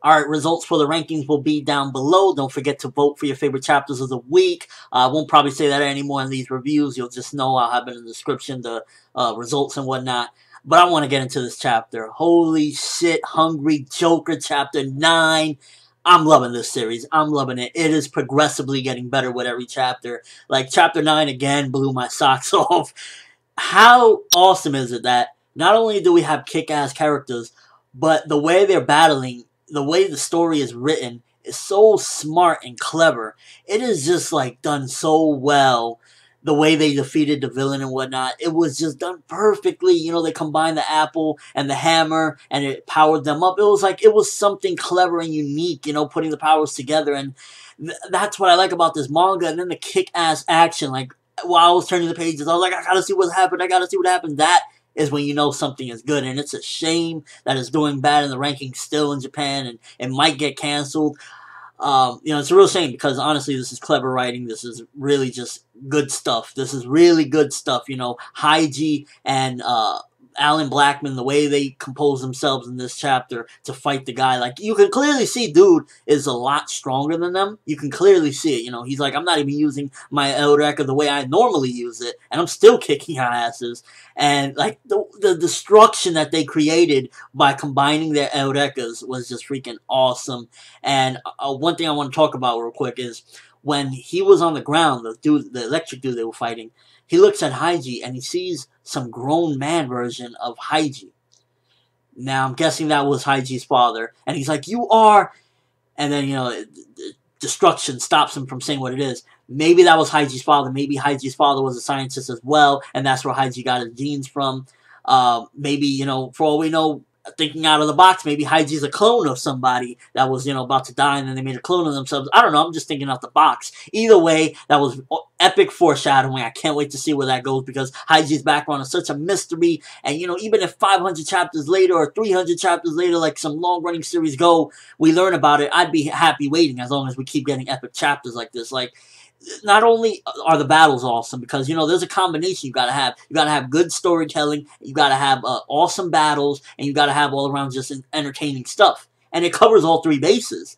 Alright, results for the rankings will be down below. Don't forget to vote for your favorite chapters of the week. I won't probably say that anymore in these reviews. You'll just know. I'll have it in the description, the results and whatnot. But I want to get into this chapter. Holy shit, Hungry Joker, Chapter 9. I'm loving this series. I'm loving it. It is progressively getting better with every chapter. Like, Chapter 9, again, blew my socks off. How awesome is it that not only do we have kick-ass characters, but the way they're battling, the way the story is written, is so smart and clever. It is just, like, done so well. The way they defeated the villain and whatnot, it was just done perfectly. You know, they combined the apple and the hammer, and it powered them up. It was like, it was something clever and unique, you know, putting the powers together. And that's what I like about this manga. And then the kick-ass action, like, while I was turning the pages, I was like, I gotta see what's happened. I gotta see what happened. That is when you know something is good. And it's a shame that it's doing bad in the rankings still in Japan, and it might get canceled. You know, it's a real shame because honestly, this is clever writing. This is really just good stuff. This is really good stuff. You know, Haiji and Alan Blackman, the way they compose themselves in this chapter to fight the guy, like, you can clearly see dude is a lot stronger than them. You can clearly see it. You know, he's like, I'm not even using my Eureka the way I normally use it, and I'm still kicking our asses. And like the destruction that they created by combining their Eurekas was just freaking awesome. And one thing I want to talk about real quick is when he was on the ground, the electric dude they were fighting, he looks at Haiji and he sees some grown man version of Haiji. Now, I'm guessing that was Haiji's father. And he's like, you are... And then, you know, destruction stops him from saying what it is. Maybe that was Haiji's father. Maybe Haiji's father was a scientist as well. And that's where Haiji got his genes from. Maybe, you know, for all we know, thinking out of the box, maybe Haiji's a clone of somebody that was, you know, about to die, and then they made a clone of themselves. I don't know, I'm just thinking out the box. Either way, that was epic foreshadowing. I can't wait to see where that goes, because Haiji's background is such a mystery, and, you know, even if 500 chapters later or 300 chapters later, like some long-running series go, we learn about it, I'd be happy waiting as long as we keep getting epic chapters like this. Like, not only are the battles awesome, because, you know, there's a combination you gotta have. You gotta have good storytelling, you gotta have awesome battles, and you gotta have all around just entertaining stuff. And it covers all three bases.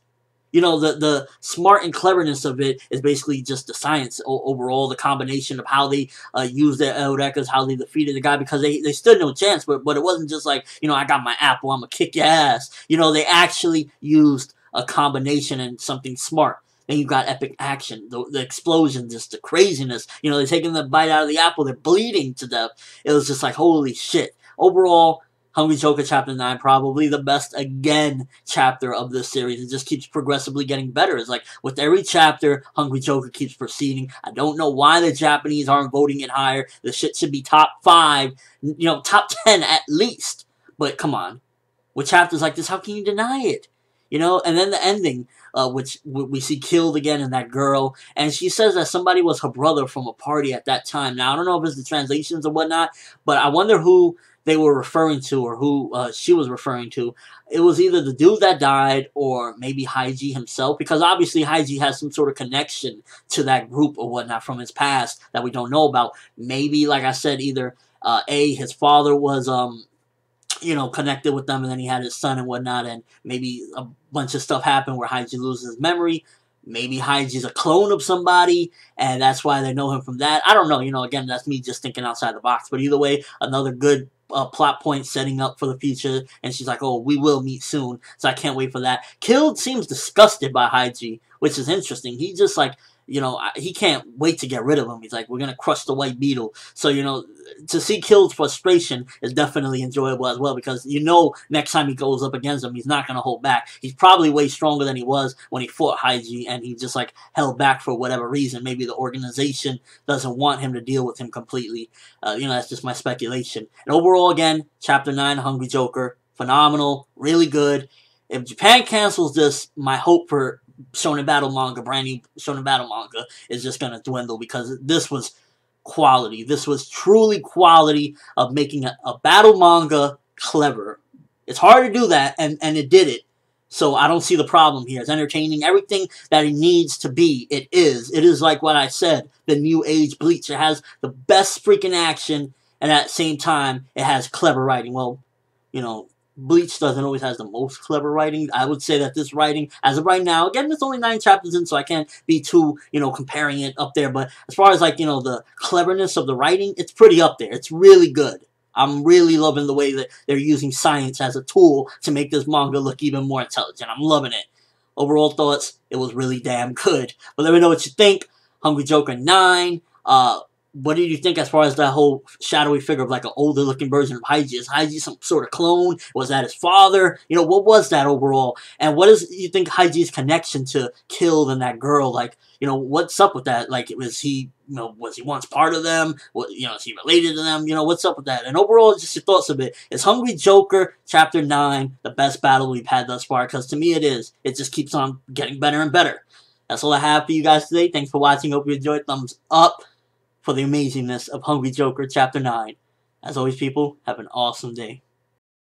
You know, the smart and cleverness of it is basically just the science overall, the combination of how they used their Eurekas, how they defeated the guy, because they stood no chance, but it wasn't just like, you know, I got my apple, I'm gonna kick your ass. You know, they actually used a combination and something smart. Then you got epic action, the explosion, just the craziness. You know, they're taking the bite out of the apple, they're bleeding to death. It was just like, holy shit. Overall, Hungry Joker Chapter 9, probably the best, again, chapter of this series. It just keeps progressively getting better. It's like, with every chapter, Hungry Joker keeps proceeding. I don't know why the Japanese aren't voting it higher. The shit should be top 5, you know, top 10 at least. But come on. With chapters like this, how can you deny it? You know, and then the ending, which we see killed again, and that girl, and she says that somebody was her brother from a party at that time. Now, I don't know if it's the translations or whatnot, but I wonder who they were referring to, or who she was referring to. It was either the dude that died, or maybe Haiji himself, because obviously Haiji has some sort of connection to that group or whatnot from his past that we don't know about. Maybe, like I said, either his father was you know, connected with them, and then he had his son and whatnot, and maybe a bunch of stuff happened where Haiji loses his memory. Maybe Haiji's a clone of somebody, and that's why they know him from that. I don't know, you know, again, that's me just thinking outside the box, but either way, another good plot point setting up for the future, and she's like, oh, we will meet soon, so I can't wait for that. Killed seems disgusted by Haiji, which is interesting. He just, like, you know, he can't wait to get rid of him. He's like, we're going to crush the white beetle. So, you know, to see Killed's frustration is definitely enjoyable as well, because you know next time he goes up against him, he's not going to hold back. He's probably way stronger than he was when he fought Haiji, and he just, like, held back for whatever reason. Maybe the organization doesn't want him to deal with him completely. You know, that's just my speculation. And overall, again, Chapter 9, Hungry Joker, phenomenal, really good. If Japan cancels this, my hope for Shonen Battle manga, brand new Shonen Battle manga, is just going to dwindle, because this was quality. This was truly quality of making a battle manga clever. It's hard to do that, and it did it. So I don't see the problem here. It's entertaining. Everything that it needs to be, it is. It is like what I said, the new age Bleach. It has the best freaking action, and at the same time, it has clever writing. Well, you know, Bleach doesn't always have the most clever writing. I would say that this writing, as of right now, again, there's only 9 chapters in, so I can't be too, comparing it up there. But as far as, like, the cleverness of the writing, it's pretty up there. It's really good. I'm really loving the way that they're using science as a tool to make this manga look even more intelligent. I'm loving it. Overall thoughts, it was really damn good. But let me know what you think. Hungry Joker 9. What did you think as far as that whole shadowy figure of like an older looking version of Haiji? Is Haiji some sort of clone? Was that his father? What was that overall? And what is you think Haiji's connection to Kill and that girl? Like, what's up with that? Like, was he once part of them? What, is he related to them? What's up with that? And overall, just your thoughts of it. Is Hungry Joker Chapter 9 the best battle we've had thus far? Because to me it is. It just keeps on getting better and better. That's all I have for you guys today. Thanks for watching. Hope you enjoyed. Thumbs up for the amazingness of Hungry Joker Chapter 9. As always, people, have an awesome day.